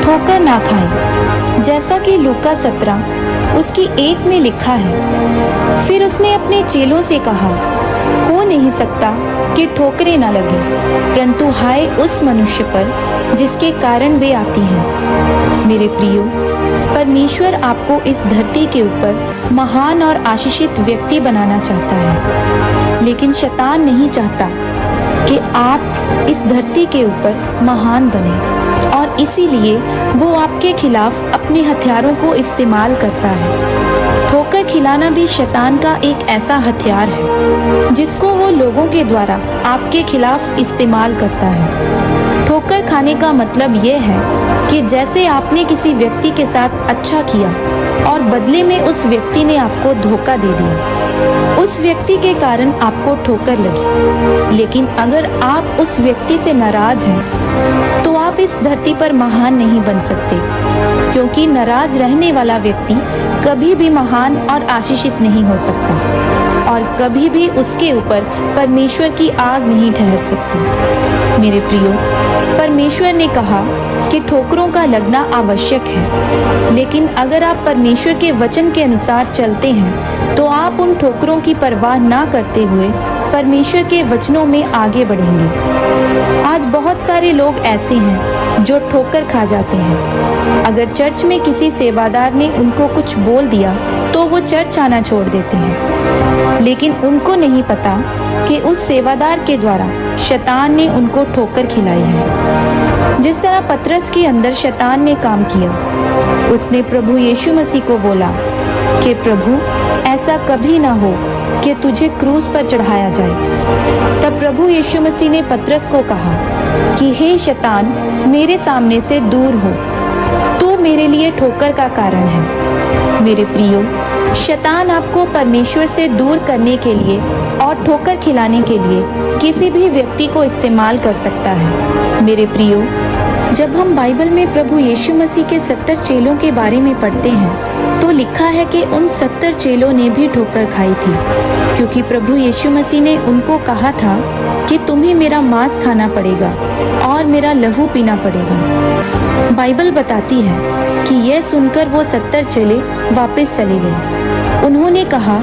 ठोकर ना खाए, जैसा कि लूका 17 उसकी 1 में लिखा है। फिर उसने अपने चेलों से कहा, हो नहीं सकता कि ठोकरें न लगे, परंतु हाय उस मनुष्य पर जिसके कारण वे आती हैं। मेरे प्रियो, परमेश्वर आपको इस धरती के ऊपर महान और आशीषित व्यक्ति बनाना चाहता है, लेकिन शैतान नहीं चाहता कि आप इस धरती के ऊपर महान बने, और इसीलिए वो आपके खिलाफ अपने हथियारों को इस्तेमाल करता है। ठोकर खिलाना भी शैतान का एक ऐसा हथियार है जिसको वो लोगों के द्वारा आपके खिलाफ इस्तेमाल करता है। ठोकर खाने का मतलब ये है कि जैसे आपने किसी व्यक्ति के साथ अच्छा किया और बदले में उस व्यक्ति ने आपको धोखा दे दिया, उस व्यक्ति के कारण आपको ठोकर लगी, लेकिन अगर आप उस व्यक्ति से नाराज हैं तो आप इस धरती पर महान नहीं बन सकते, क्योंकि नाराज रहने वाला व्यक्ति कभी भी महान और आशीषित नहीं हो सकता, और कभी भी उसके ऊपर परमेश्वर की आग नहीं ठहर सकती। मेरे प्रियो, परमेश्वर ने कहा कि ठोकरों का लगना आवश्यक है, लेकिन अगर आप परमेश्वर के वचन के अनुसार चलते हैं तो आप उन ठोकरों की परवाह ना करते हुए परमेश्वर के वचनों में आगे बढ़ेंगे। आज बहुत सारे लोग ऐसे हैं जो ठोकर खा जाते हैं। अगर चर्च में किसी सेवादार ने उनको कुछ बोल दिया तो वो चर्च आना छोड़ देते हैं, लेकिन उनको नहीं पता कि उस सेवादार के द्वारा शैतान ने उनको ठोकर खिलाई है। जिस तरह पतरस के अंदर शैतान ने काम किया, उसने प्रभु यीशु मसीह को बोला कि प्रभु, ऐसा कभी ना हो कि तुझे क्रूस पर चढ़ाया जाए। तब प्रभु यीशु मसीह ने पतरस को कहा कि हे शैतान, मेरे सामने से दूर हो, तू मेरे लिए ठोकर का कारण है। मेरे प्रियो, शैतान आपको परमेश्वर से दूर करने के लिए और ठोकर खिलाने के लिए किसी भी व्यक्ति को इस्तेमाल कर सकता है। मेरे प्रियो, जब हम बाइबल में प्रभु यीशु मसीह के 70 चेलों के बारे में पढ़ते हैं तो लिखा है कि उन 70 चेलों ने भी ठोकर खाई थी, क्योंकि प्रभु यीशु मसीह ने उनको कहा था कि तुम्हें मेरा मांस खाना पड़ेगा और मेरा लहू पीना पड़ेगा। बाइबल बताती है कि यह सुनकर वो 70 चेले वापस चले गए। उन्होंने कहा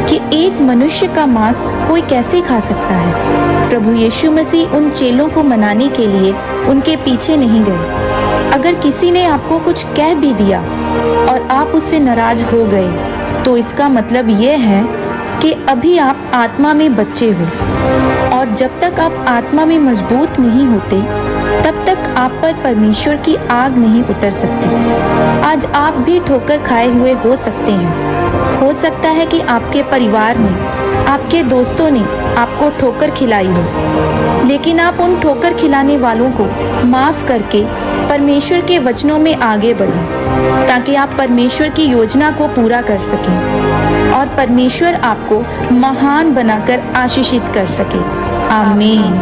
कि एक मनुष्य का मांस कोई कैसे खा सकता है। प्रभु यीशु मसीह उन चेलों को मनाने के लिए उनके पीछे नहीं गए। अगर किसी ने आपको कुछ कह भी दिया और आप उससे नाराज हो गए तो इसका मतलब यह है कि अभी आप आत्मा में बच्चे हो, और जब तक आप आत्मा में मजबूत नहीं होते तब तक आप पर परमेश्वर की आग नहीं उतर सकती। आज आप भी ठोकर खाए हुए हो सकते हैं। हो सकता है कि आपके परिवार ने, आपके दोस्तों ने आपको ठोकर खिलाई हो, लेकिन आप उन ठोकर खिलाने वालों को माफ करके परमेश्वर के वचनों में आगे बढ़ें, ताकि आप परमेश्वर की योजना को पूरा कर सकें और परमेश्वर आपको महान बनाकर आशीषित कर सके। आमीन।